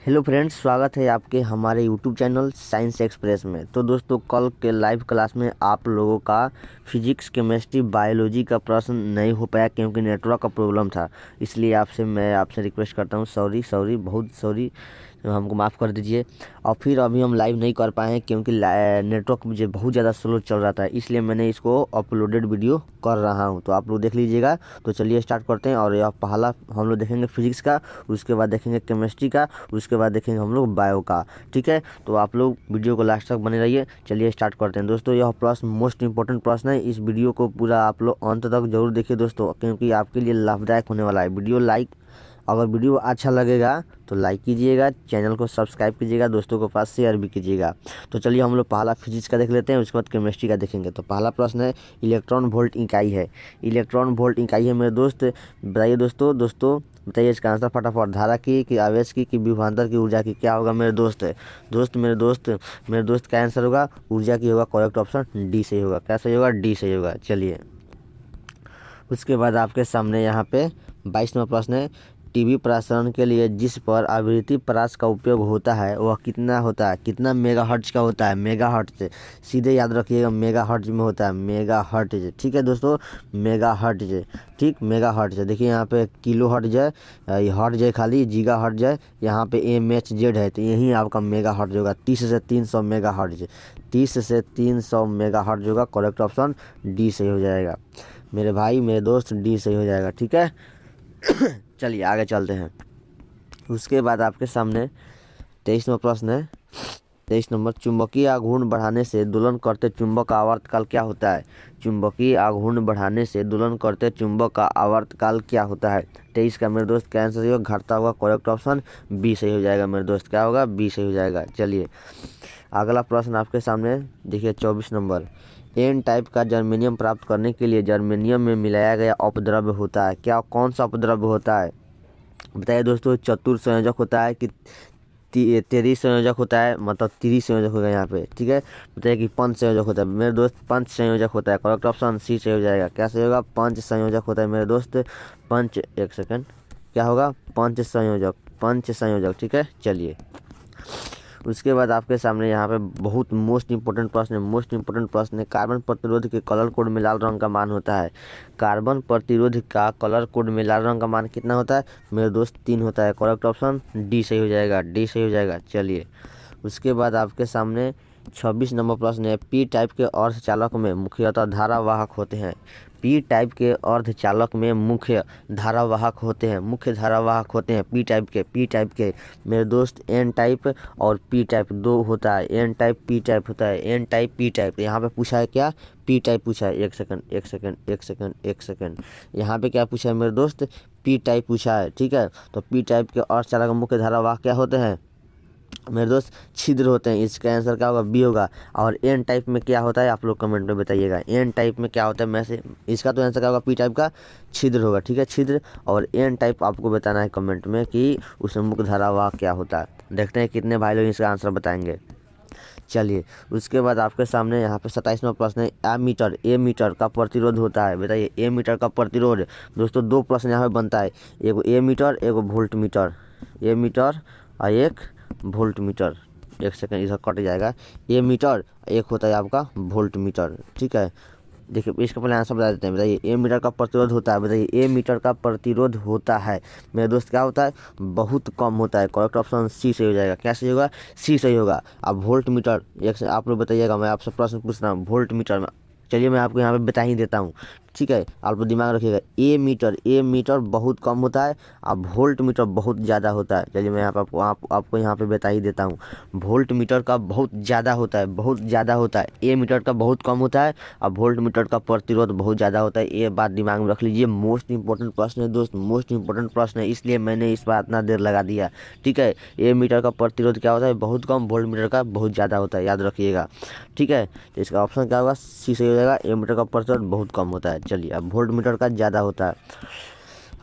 Hello friends, स्वागत है आपके हमारे यूट्यूब चैनल साइंस एक्सप्रेस में। तो दोस्तों, कल के लाइव क्लास में आप लोगों का फिजिक्स, केमिस्ट्री, बायोलॉजी का प्रश्न नहीं हो पाया क्योंकि नेटवर्क का प्रॉब्लम था। इसलिए मैं आपसे रिक्वेस्ट करता हूँ, सॉरी, बहुत सॉरी, हमको माफ़ कर दीजिए। और फिर अभी हम लाइव नहीं कर पाए हैं क्योंकि नेटवर्क मुझे बहुत ज़्यादा स्लो चल रहा था, इसलिए मैंने इसको अपलोडेड वीडियो कर रहा हूँ, तो आप लोग देख लीजिएगा। तो चलिए स्टार्ट करते हैं। और यह पहला हम लोग देखेंगे फिजिक्स का, उसके बाद देखेंगे केमिस्ट्री का, उसके बाद देखेंगे हम लोग बायो का। ठीक है, तो आप लोग वीडियो को लास्ट तक बने रहिए। चलिए स्टार्ट करते हैं। दोस्तों, यह प्रश्न मोस्ट इंपॉर्टेंट प्रश्न है। इस वीडियो को पूरा आप लोग अंत तक जरूर देखिए दोस्तों, क्योंकि आपके लिए लाभदायक होने वाला है। अगर वीडियो अच्छा लगेगा तो लाइक कीजिएगा, चैनल को सब्सक्राइब कीजिएगा, दोस्तों के पास शेयर भी कीजिएगा। तो चलिए हम लोग पहला फिजिक्स का देख लेते हैं, उसके बाद केमिस्ट्री का देखेंगे। तो पहला प्रश्न है, इलेक्ट्रॉन वोल्ट इकाई है। इलेक्ट्रॉन वोल्ट इकाई है मेरे दोस्त। बताइए दोस्तों बताइए इसका आंसर फटाफट। धारा की कि आवेश की कि विभवांतर की ऊर्जा की, क्या होगा मेरे दोस्त? मेरे दोस्त क्या आंसर होगा? ऊर्जा की होगा। करेक्ट ऑप्शन डी सही होगा। क्या सही होगा? डी सही होगा। चलिए उसके बाद आपके सामने यहाँ पे 22वां प्रश्न है, टीवी प्रसारण के लिए जिस पर आवृत्ति परास का उपयोग होता है वह कितना होता है? कितना मेगाहर्ट्ज का होता है? मेगाहर्ट्ज, सीधे याद रखिएगा, मेगाहर्ट्ज में होता है। मेगाहर्ट्ज, ठीक है दोस्तों, मेगाहर्ट्ज। ठीक, मेगाहर्ट्ज। देखिए यहाँ पे किलो हर्ट्ज है, हर्ट्ज है खाली, गीगा हर्ट्ज है, यहाँ पे MHz है, तो यही आपका मेगाहर्ट्ज होगा। 30 से 300 मेगाहर्ट्ज, 30 से 300 मेगाहर्ट्ज होगा। करेक्ट ऑप्शन डी सही हो जाएगा मेरे भाई, मेरे दोस्त, डी सही हो जाएगा। ठीक है चलिए आगे चलते हैं। उसके बाद आपके सामने 23वां प्रश्न है। 23 नंबर, चुंबकीय आघूर्ण बढ़ाने से दोलन करते चुंबक का आवर्तकाल क्या होता है? चुंबकीय आघूर्ण बढ़ाने से दोलन करते चुंबक का आवर्तकाल क्या होता है? 23 का मेरे दोस्त क्या आंसर होगा? घटता हुआ। करेक्ट ऑप्शन बी सही हो जाएगा मेरे दोस्त। क्या होगा? बी सही हो जाएगा। चलिए अगला प्रश्न आपके सामने देखिए, 24 नंबर, एन टाइप का जर्मेनियम प्राप्त करने के लिए जर्मेनियम में मिलाया गया अपद्रव्य होता है। क्या, कौन सा अपद्रव्य होता है? बताइए दोस्तों, चतुर संयोजक होता है कि तेरी संयोजक होता है, मतलब 30 संयोजक होगा यहाँ पे। ठीक है, बताइए कि पंच संयोजक होता है मेरे दोस्त। पंच संयोजक होता है। करेक्ट ऑप्शन सी सही हो जाएगा। क्या सही होगा? पंच संयोजक होता है मेरे दोस्त। पंच, एक सेकंड, क्या होगा? पंच संयोजक। ठीक है, चलिए उसके बाद आपके सामने यहाँ पे बहुत मोस्ट इंपोर्टेंट प्रश्न है। कार्बन प्रतिरोध के कलर कोड में लाल रंग का मान होता है। कार्बन प्रतिरोध का कलर कोड में लाल रंग का मान कितना होता है मेरे दोस्त? 3 होता है। करेक्ट ऑप्शन डी सही हो जाएगा। चलिए उसके बाद आपके सामने 26 नंबर प्रश्न है, पी टाइप के अर्धचालक में मुख्यतः धारावाहक होते हैं। पी टाइप के अर्धचालक में मुख्य धारावाहक होते हैं पी टाइप के मेरे दोस्त। एन टाइप और पी टाइप दो होता है। एन टाइप पी टाइप होता है। एन टाइप पी टाइप, यहाँ पे पूछा है क्या? पी टाइप पूछा है। एक सेकंड, यहाँ पे क्या पूछा है मेरे दोस्त? पी टाइप पूछा है। ठीक है, तो पी टाइप के अर्धचालक में मुख्य धारावाहक क्या होते हैं मेरे दोस्त? छिद्र होते हैं। इसका आंसर क्या होगा? बी होगा। और एन टाइप में क्या होता है आप लोग कमेंट में बताइएगा। एन टाइप में क्या होता है? मैं से इसका तो आंसर क्या होगा? पी टाइप का छिद्र होगा। ठीक है, छिद्र। और एन टाइप आपको बताना है कमेंट में कि उसमें मुख्य धारावाहक क्या होता है। देखते हैं कितने भाई लोग इसका आंसर बताएंगे। चलिए उसके बाद आपके सामने यहाँ पे 27वां प्रश्न है, ए मीटर का प्रतिरोध होता है। बताइए ए मीटर का प्रतिरोध। दोस्तों, 2 प्रश्न यहाँ पे बनता है, एगो ए मीटर, एगो वोल्ट मीटर। ए मीटर और एक वोल्ट मीटर। एक सेकंड, इधर कट जाएगा। ए मीटर, एक होता है आपका वोल्ट मीटर। ठीक है, देखिए इसका पहले आंसर बता देते हैं। बताइए ए मीटर का प्रतिरोध होता है। बताइए ए मीटर का प्रतिरोध होता है मेरे दोस्त क्या होता है? बहुत कम होता है। करेक्ट ऑप्शन सी सही हो जाएगा। क्या सही होगा? सी सही होगा। अब वोल्ट मीटर, एक से आप लोग बताइएगा, मैं आपसे प्रश्न पूछ रहा हूँ वोल्ट मीटर में। चलिए मैं आपको यहाँ पे बता ही देता हूँ। ठीक है, आप लोग दिमाग रखिएगा। ए मीटर बहुत कम होता है, अब वोल्ट मीटर बहुत ज़्यादा होता है। चलिए मैं यहाँ पे आपको यहाँ पे बता ही देता हूँ। वोल्ट मीटर का बहुत ज़्यादा होता है, ए मीटर का बहुत कम होता है, अब वोल्ट मीटर का प्रतिरोध बहुत ज़्यादा होता है। ये बात दिमाग में रख लीजिए। मोस्ट इंपॉर्टेंट प्रश्न है दोस्त, मोस्ट इंपॉर्टेंट प्रश्न है, इसलिए मैंने इस पर इतना देर लगा दिया। ठीक है, ए मीटर का प्रतिरोध क्या होता है? बहुत कम। वोल्ट मीटर का बहुत ज़्यादा होता है, याद रखिएगा। ठीक है, तो इसका ऑप्शन क्या होगा? सी सही हो जाएगा। ए मीटर का प्रतिरोध बहुत कम होता है। चलिए अब वोल्ट मीटर का ज़्यादा होता है।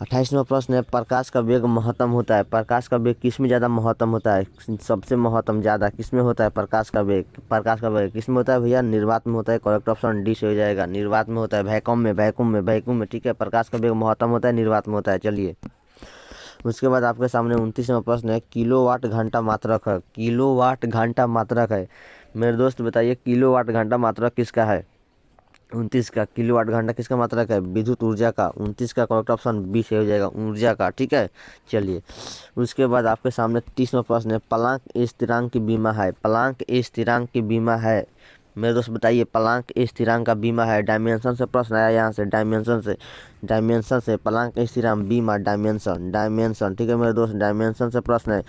28वां प्रश्न है, प्रकाश का वेग महत्तम होता है। प्रकाश का वेग किस में ज़्यादा महत्तम होता है? सबसे महत्तम ज़्यादा किस में होता है? प्रकाश का वेग किस में होता है भैया? निर्वात में होता है। करेक्ट ऑप्शन डी से हो जाएगा। निर्वात में होता है, वैक्यूम में। ठीक है, प्रकाश का वेग महत्तम होता है, निर्वात में होता है। चलिए उसके बाद आपके सामने 29वां प्रश्न है, किलोवाट घंटा मात्रक है। किलोवाट घंटा मात्रक है मेरे दोस्त, बताइए किलोवाट घंटा मात्रक किसका है। 29 का किलोवाट घंटा किसका मात्रक है, विद्युत ऊर्जा का। 29 का करेक्ट ऑप्शन बी से हो जाएगा, ऊर्जा का। ठीक है, चलिए उसके बाद आपके सामने 30वां प्रश्न है, प्लांक स्थिरांक की बीमा है। प्लांक स्थिरांक की बीमा है मेरे दोस्त, बताइए प्लांक स्थिरांक का बीमा है। डायमेंशन से प्रश्न आया यहाँ से, डायमेंशन से प्लांक स्थिरांक बीमा, डायमेंशन। ठीक है मेरे दोस्त, डायमेंशन से प्रश्न है,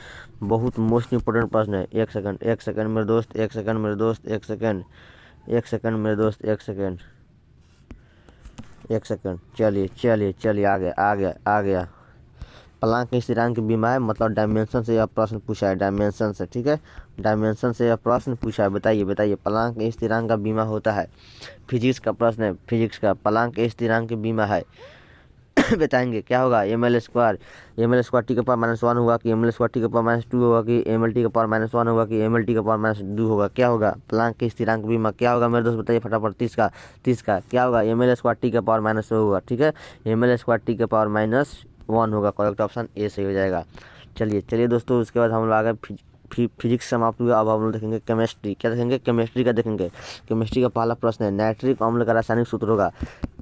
बहुत मोस्ट इंपोर्टेंट प्रश्न है। एक सेकंड मेरे दोस्त, एक सेकंड मेरे दोस्त, एक सेकंड मेरे दोस्त, एक सेकंड। चलिए आ गया। प्लांक स्थिरांक की बीमा है, मतलब डायमेंशन से यह प्रश्न पूछा है, डायमेंशन से। ठीक है, डायमेंशन से यह प्रश्न पूछा है। बताइए प्लांक स्थिरांक का बीमा होता है। फिजिक्स का प्रश्न है, फिजिक्स का प्लांक स्थिरांक की बीमा है। बताएंगे क्या होगा, ml स्क्वायर टी के पावर -1 होगा कि ml स्क्वायर टी के पावर -2 होगा कि ml टी के पावर -1 होगा कि ml टी के पावर -2 होगा। क्या होगा प्लांक के स्थिरांक बीमा, क्या होगा मेरे दोस्त, बताइए फटाफट। 30 का क्या होगा, ml स्क्वायर टी के पावर -1 होगा। ठीक है, ml स्क्वायर टी के पावर -1 होगा। करेक्ट ऑप्शन ए सही हो जाएगा। चलिए दोस्तों, उसके बाद हम लोग आगे फिजिक्स समाप्त हुआ। अब हम लोग देखेंगे केमिस्ट्री। क्या देखेंगे, केमिस्ट्री का देखेंगे। केमिस्ट्री का पहला प्रश्न है, नाइट्रिक अम्ल का रासायनिक सूत्र होगा।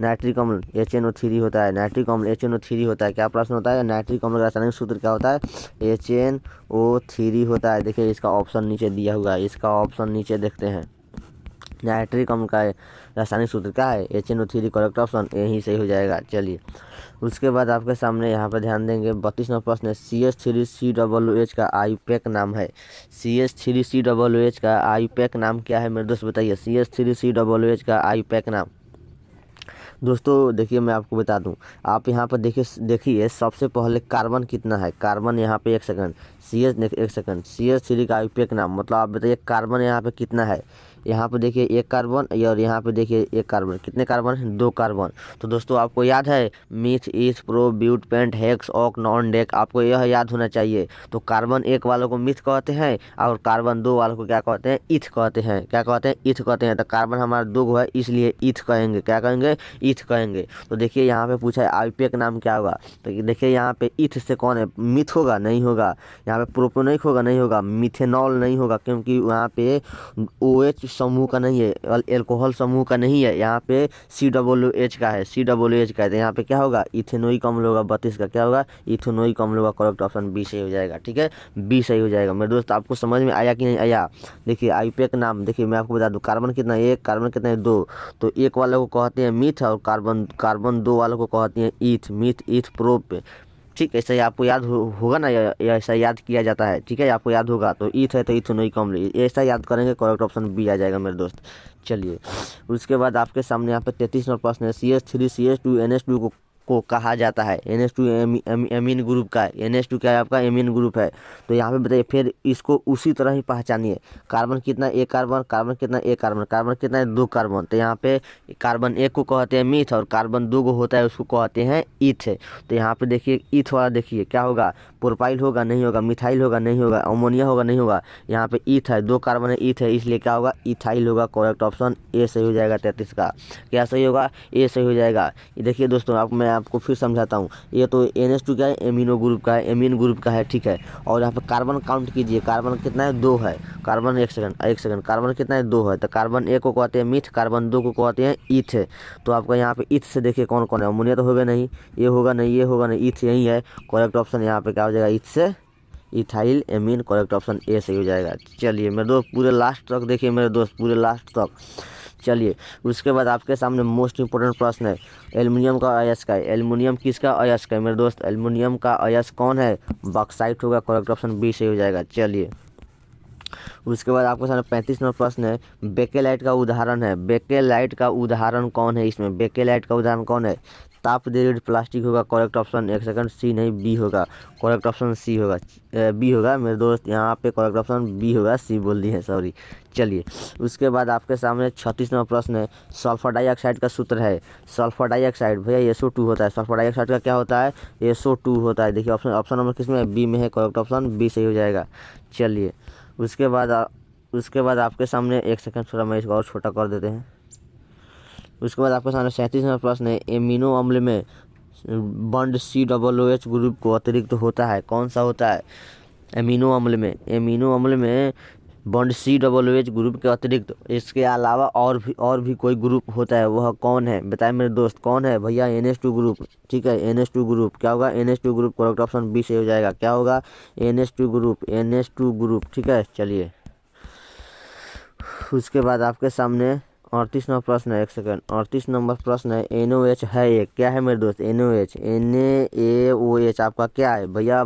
नाइट्रिक अम्ल HNO3 होता है। नाइट्रिक अम्ल HNO3 होता है। क्या प्रश्न होता है, नाइट्रिक अम्ल का रासायनिक सूत्र क्या होता है, HNO3 होता है। देखिए इसका ऑप्शन नीचे दिया हुआ है, इसका ऑप्शन नीचे देखते हैं। नाइट्रिक अम्ल का रासायनिक सूत्र क्या है, HNO3। करेक्ट ऑप्शन यही सही हो जाएगा। चलिए उसके बाद आपके सामने यहाँ पर ध्यान देंगे 32वां प्रश्न है, CH3COOH का आयुपैक नाम है। CH3COOH का आयुपैक नाम क्या है मेरे दोस्त, बताइए CH3COOH का आयुपैक नाम। दोस्तों देखिए मैं आपको बता दूं, आप यहाँ पर देखिए सबसे पहले कार्बन कितना है। कार्बन यहाँ पे एक सेकंड CH3 का आयुपैक नाम, मतलब आप बताइए कार्बन यहाँ पे कितना है। यहाँ पे देखिए एक कार्बन और यहाँ पे देखिए एक कार्बन। कितने कार्बन हैं, 2 कार्बन। तो दोस्तों आपको याद है meth, eth, pro, but, pent, hex, oct, non, dec, आपको यह याद होना चाहिए। तो कार्बन 1 वालों को मीथ कहते हैं और कार्बन 2 वालों को क्या कहते हैं, ईथ कहते हैं। क्या कहते हैं, ईथ कहते हैं। तो कार्बन हमारा 2 है, इसलिए ईथ कहेंगे। क्या कहेंगे, ईथ कहेंगे। तो देखिए यहाँ पे पूछा है आयुपैक नाम क्या होगा, तो देखिए यहाँ पे ईथ से कौन है, मीथ होगा, नहीं होगा। यहाँ पे प्रोपोनिक होगा, नहीं होगा। मिथेनॉल नहीं होगा, क्योंकि यहाँ पे OH समूह का नहीं है, एल्कोहल समूह का नहीं है। यहाँ पे COOH का है, COOH का है। तो यहाँ पे क्या होगा, इथेनोइक अम्ल होगा। 32 का क्या होगा, इथेनोइक अम्ल होगा। करेक्ट ऑप्शन बी सही हो जाएगा। ठीक है, बी सही हो जाएगा। मेरे दोस्त आपको समझ में आया कि नहीं आया। देखिए आयुपैक नाम, देखिए मैं आपको बता दूं, कार्बन कितना है, 1, कार्बन कितना है, 2। तो 1 वालों को कहते हैं मीथ और कार्बन 2 वालों को कहते हैं ईथ। Myth, ईथ, prop. ठीक, ऐसा ही आपको याद होगा ना, या ऐसा याद किया जाता है। ठीक है, आपको याद होगा। तो ईथ है तो इथेनोइक अम्ल, ऐसा याद करेंगे। करेक्ट ऑप्शन बी आ जाएगा मेरे दोस्त। चलिए उसके बाद आपके सामने यहाँ पे 33वां प्रश्न है, CH3CH2NH2 को कहा जाता है। NH2 एमीन ग्रुप का है। NH2 क्या है आपका, एमीन ग्रुप है। तो यहाँ पे बताइए फिर इसको उसी तरह ही पहचानिए। कार्बन कितना, 1 कार्बन, कार्बन कितना, 1 कार्बन, कार्बन कितना है, 2 कार्बन। तो यहाँ पे कार्बन 1 को कहते हैं मीथ और कार्बन 2 को होता है, उसको कहते हैं ईथ। तो यहाँ पे देखिए ईथ वाला देखिए क्या होगा, प्रोपाइल होगा, नहीं होगा। मिथाइल होगा, नहीं होगा। अमोनिया होगा, नहीं होगा। यहाँ पे ईथ है, 2 कार्बन है, ईथ है, इसलिए क्या होगा, इथाइल होगा। करेक्ट ऑप्शन ए सही हो जाएगा। 33 का क्या सही होगा, ए सही हो जाएगा। ये देखिए दोस्तों, मैं आपको फिर समझाता हूँ। ये तो NH2 क्या है, एमिनो ग्रुप का है, एमीन ग्रुप का है। ठीक है, और यहाँ पे कार्बन काउंट कीजिए, कार्बन कितना है, 2 है। कार्बन एक सेकंड कार्बन कितना है, 2 है। तो कार्बन 1 को कहते हैं मीथ, कार्बन 2 को कहते हैं ईथ। तो आपका यहाँ पे ईथ से देखिए कौन कौन है, अमोनिया तो होगा नहीं, ये होगा नहीं, ये होगा नहीं, ईथ यही है। करेक्ट ऑप्शन यहाँ पे क्या हो जाएगा, ईथ से ethyl amine. Correct option A सही हो जाएगा। चलिए मेरे दोस्त पूरे लास्ट तक देखिए मेरे दोस्त, पूरे लास्ट तक। चलिए उसके बाद आपके सामने मोस्ट इंपोर्टेंट प्रश्न है, एल्युमिनियम का अयस्क है। एल्युमिनियम किसका अयस्क है मेरे दोस्त, एल्युमिनियम का अयस्क कौन है, बॉक्साइट होगा। करेक्ट ऑप्शन बी सही हो जाएगा। चलिए उसके बाद आपके सामने 35वां प्रश्न है, बेकेलाइट का उदाहरण है। बेकेलाइट का उदाहरण कौन है, इसमें बेकेलाइट का उदाहरण कौन है, ताप दीर्घ प्लास्टिक होगा। करेक्ट ऑप्शन एक सेकंड, सी नहीं बी होगा। करेक्ट ऑप्शन सी होगा, बी होगा मेरे दोस्त। यहाँ पे करेक्ट ऑप्शन बी होगा, सी बोल दी है, सॉरी। चलिए उसके बाद आपके सामने 36वां प्रश्न है, सल्फर डाइऑक्साइड का सूत्र है। सल्फर डाइऑक्साइड भैया SO2 होता है। सल्फर डाइऑक्साइड का क्या होता है, SO2 होता है। देखिए ऑप्शन नंबर किस में है, बी में है। करेक्ट ऑप्शन बी सही हो जाएगा। चलिए उसके बाद आपके सामने एक सेकंड, थोड़ा मैं इसको और छोटा कर देते हैं। उसके बाद आपके सामने 37वां प्रश्न है, एमिनो अम्ल में बॉन्ड COOH ग्रुप को अतिरिक्त होता है। कौन सा होता है? एमिनो अम्ल में बॉन्ड COOH ग्रुप के अतिरिक्त इसके अलावा और भी कोई ग्रुप होता है, वह कौन है? बताए मेरे दोस्त, कौन है भैया? NH2 group. ठीक है, NH2 ग्रुप। क्या होगा? NH2 group. Correct option B से हो जाएगा। क्या होगा? NH2 group. ठीक है, चलिए उसके बाद आपके सामने 38 नंबर प्रश्न है। 1 सेकंड, 38 नंबर प्रश्न है। NaOH है ये, क्या है मेरे दोस्त? NaOH आपका क्या है भैया?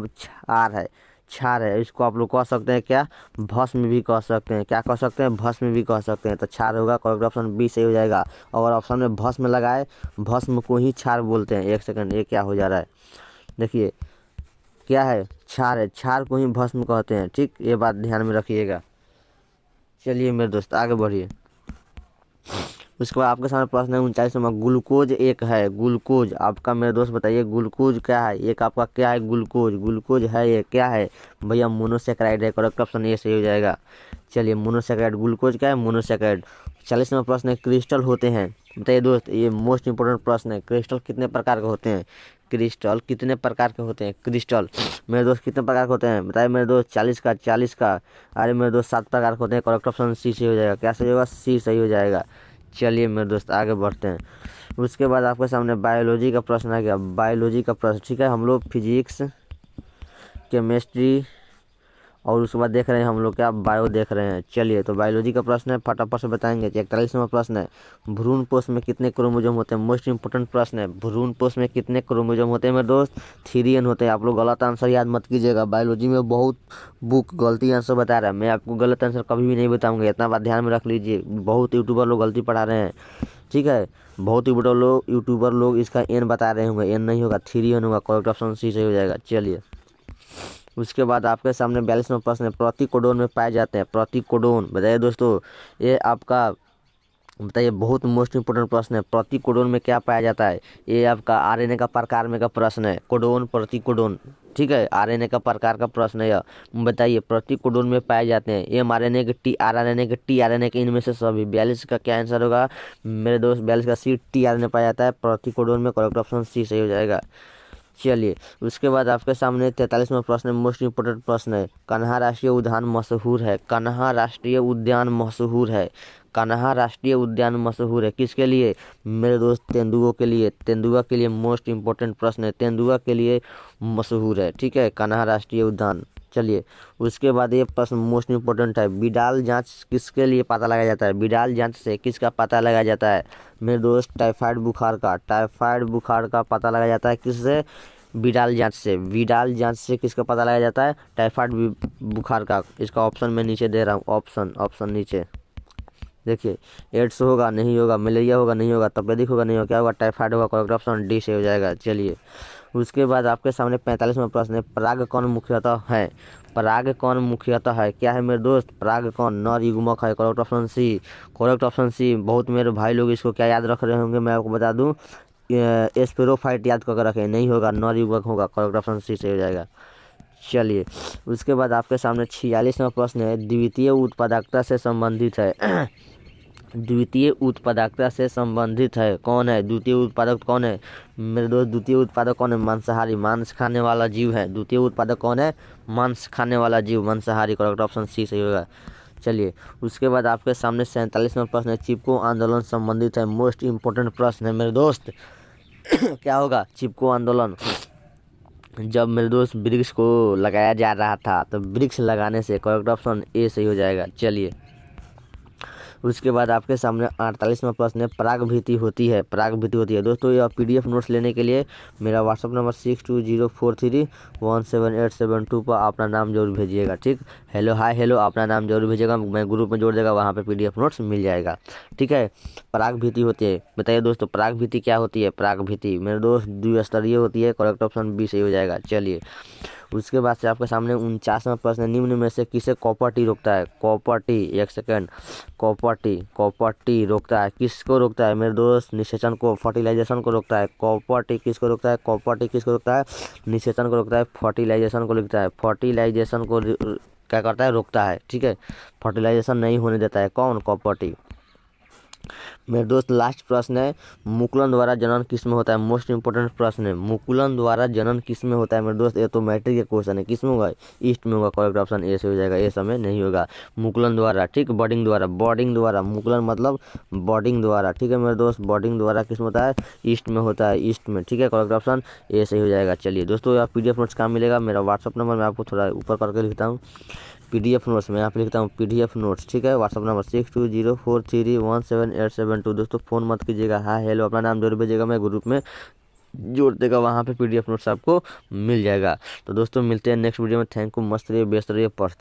क्षार है। इसको आप लोग कह सकते हैं क्या? भस्म भी कह सकते हैं। क्या कह सकते हैं? भस्म भी कह सकते हैं। तो क्षार होगा। करेक्ट ऑप्शन बी सही हो जाएगा। अगर ऑप्शन में भस्म लगाए, भस्म को ही क्षार बोलते हैं। 1 सेकंड, ये क्या हो जा रहा है? देखिए क्या है? क्षार है। क्षार को ही भस्म कहते हैं। ठीक, ये बात ध्यान में रखिएगा। चलिए मेरे दोस्त आगे बढ़िए। उसके बाद आपके सामने प्रश्न है 39 नंबर। ग्लूकोज एक है। ग्लूकोज आपका मेरे दोस्त बताइए, ग्लूकोज क्या है? एक आपका क्या है? ग्लूकोज है ये, क्या है भैया? मोनोसेक्राइड है। करेक्ट ऑप्शन ये सही हो जाएगा। चलिए मोनोसेक्राइड, ग्लूकोज क्या है? मोनोसेक्राइड। 40 नंबर प्रश्न है। क्रिस्टल होते हैं, बताइए दोस्त, ये मोस्ट इंपोर्टेंट प्रश्न है। क्रिस्टल कितने प्रकार के होते हैं? क्रिस्टल कितने प्रकार के होते हैं? क्रिस्टल मेरे दोस्त कितने प्रकार के होते हैं? बताइए मेरे दोस्त। 40 का। अरे मेरे दोस्त 7 प्रकार के होते हैं। करेक्ट ऑप्शन सी सही हो जाएगा। क्या सही होगा? सी सही हो जाएगा। चलिए मेरे दोस्त आगे बढ़ते हैं। उसके बाद आपके सामने बायोलॉजी का प्रश्न आ गया। बायोलॉजी का प्रश्न, ठीक है, हम लोग फिजिक्स, केमिस्ट्री और उसके बाद देख रहे हैं हम लोग क्या? बायो देख रहे हैं। चलिए तो बायोलॉजी का प्रश्न है, फटाफट से बताएंगे। 41 नंबर प्रश्न है। भ्रूणपोष में कितने क्रोमोसोम होते हैं? मोस्ट इंपोर्टेंट प्रश्न है। भ्रूणपोष में कितने क्रोमोसोम होते हैं मेरे दोस्त? 3N होते हैं। आप लोग गलत आंसर याद मत कीजिएगा। बायोलॉजी में बहुत बुक गलती आंसर बता रहा है। मैं आपको गलत आंसर कभी भी नहीं बताऊंगा, इतना बात ध्यान में रख लीजिए। बहुत यूट्यूबर लोग गलती पढ़ा रहे हैं। ठीक है, बहुत यूट्यूबर लोग इसका N बता रहे होंगे। N नहीं होगा, 3N होगा। करेक्ट ऑप्शन सी सही हो जाएगा। चलिए उसके बाद आपके सामने 42 नंबर प्रश्न है। प्रतिकोडोन में पाए जाते हैं। प्रतिकोडोन बताइए दोस्तों, ये आपका बताइए, बहुत मोस्ट इंपोर्टेंट प्रश्न है। प्रतिकोडोन में क्या पाया जाता है? ये आपका RNA का प्रकार में का प्रश्न है। कोडोन, प्रतिकोडोन, ठीक है, RNA का प्रकार का प्रश्न है। बताइए प्रतिकोडोन में पाए जाते हैं। mRNA के tRNA के tRNA के, इनमें से सभी। 42 का क्या आंसर होगा मेरे दोस्त? 42 का सी, tRNA पाया जाता है प्रतिकोडोन में। करेक्ट ऑप्शन सी सही हो जाएगा। चलिए उसके बाद आपके सामने 43 में प्रश्न है। मोस्ट इंपोर्टेंट प्रश्न है। कान्हा राष्ट्रीय उद्यान मशहूर है। कान्हा राष्ट्रीय उद्यान मशहूर है। कान्हा राष्ट्रीय उद्यान मशहूर है किसके लिए मेरे दोस्त? तेंदुओं के लिए। तेंदुआ के लिए मोस्ट इंपोर्टेंट प्रश्न है। तेंदुआ के लिए मशहूर है। ठीक है, कान्हा राष्ट्रीय उद्यान। चलिए उसके बाद ये प्रश्न मोस्ट इंपोर्टेंट है। बिडाल जांच किसके लिए पता लगाया जाता है? बिडाल जांच से किसका पता लगाया जाता है मेरे दोस्त? टाइफाइड बुखार का। टाइफाइड बुखार का पता लगाया जाता है किससे? बिडाल जांच से। बिडाल जांच से किसका पता लगाया जाता है? टाइफाइड बुखार का। इसका ऑप्शन मैं नीचे दे रहा हूँ। ऑप्शन नीचे देखिए। एड्स होगा नहीं होगा, मलेरिया होगा नहीं होगा, तपेदिक होगा नहीं होगा, क्या होगा? टाइफाइड होगा। करेक्ट ऑप्शन डी से हो जाएगा। चलिए उसके बाद आपके सामने 45वां प्रश्न है। परागकण मुख्यतः है। परागकण मुख्यतः है क्या है मेरे दोस्त? परागकण नर युग्मक है। Correct option C. Correct option C. बहुत मेरे भाई लोग इसको क्या याद रख रहे होंगे, मैं आपको बता दूं, स्पेरोफाइट याद करके रखें। नहीं होगा, नर युग्मक होगा। करेक्ट ऑप्शन सी से हो जाएगा। चलिए उसके बाद आपके सामने 46वां प्रश्न है। द्वितीय उत्पादकता से संबंधित है। द्वितीय उत्पादकता से संबंधित है। कौन है द्वितीय उत्पादक? कौन है मेरे दोस्त? द्वितीय उत्पादक कौन है? मांसाहारी, मांस खाने वाला जीव है। द्वितीय उत्पादक कौन है? मांस खाने वाला जीव, मांसाहारी। करेक्ट ऑप्शन सी सही होगा। चलिए उसके बाद आपके सामने 47वां प्रश्न है। चिपको आंदोलन संबंधित है। मोस्ट इंपोर्टेंट प्रश्न है मेरे दोस्त। क्या होगा? चिपको आंदोलन जब मेरे दोस्त वृक्ष को लगाया जा रहा था, तो वृक्ष लगाने से। करेक्ट ऑप्शन ए सही हो जाएगा। चलिए उसके बाद आपके सामने 48वां प्रश्न है। परागभीति होती है। परागभीति होती है दोस्तों। ये PDF नोट्स लेने के लिए मेरा व्हाट्सअप नंबर 6204317872 पर अपना नाम जरूर भेजिएगा। ठीक, हेलो हाय हेलो अपना नाम जरूर भेजिएगा, मैं ग्रुप में जोड़ देगा, वहाँ पे PDF नोट्स मिल जाएगा। ठीक है, परागभीति होती है। बताइए दोस्तों परागभीति क्या होती है? परागभीति मेरे दोस्त द्विस्तरीय होती है। करेक्ट ऑप्शन बी सही हो जाएगा। चलिए उसके बाद से आपके सामने 49वां प्रश्न। निम्न में से किसे कॉपर टी रोकता है? Copper T, 1 second, copper T रोकता है। किसको रोकता है मेरे दोस्त? निषेचन को, फर्टिलाइजेशन को रोकता है। कॉपर टी किसको रोकता है? कॉपर टी किसको रोकता है? निषेचन को रोकता है, फर्टिलाइजेशन को रोकता है। फर्टिलाइजेशन को क्या करता है? रोकता है। ठीक है, फर्टिलाइजेशन नहीं होने देता है। कौन? Copper T. मेरे दोस्त लास्ट प्रश्न है, मुकुलन द्वारा जनन किस में होता है? मोस्ट इंपोर्टेंट प्रश्न है, मुकुलन द्वारा जनन किस में होता है मेरे दोस्त? ये तो मैट्रिक का क्वेश्चन है, किस में होगा? ईस्ट में होगा। करेक्ट ऑप्शन ए से हो जाएगा, ए समय नहीं होगा। मुकुलन द्वारा, ठीक, बॉडिंग द्वारा, बॉडिंग द्वारा, मुकुलन मतलब बॉडिंग द्वारा, ठीक है मेरे दोस्त। बॉडिंग द्वारा किस में होता है? ईस्ट में होता है, ईस्ट में, ठीक है। करेक्ट ऑप्शन ए से हो जाएगा। चलिए दोस्तों, आप PDF नोट्स कहाँ मिलेगा? मेरा व्हाट्सअप नंबर मैं आपको थोड़ा ऊपर करके लिखता हूँ। PDF नोट्स में यहाँ पे लिखता हूँ PDF नोट्स, ठीक है। WhatsApp number 6204317872। दोस्तों फ़ोन मत कीजिएगा, हाय हेलो अपना नाम जरूर भेजिएगा, मैं ग्रुप में जोड़ देगा, वहाँ पे PDF नोट्स आपको मिल जाएगा। तो दोस्तों मिलते हैं नेक्स्ट वीडियो में। थैंक यू, मस्त रहिए, व्यस्त रहिए, पढ़ते रहिए।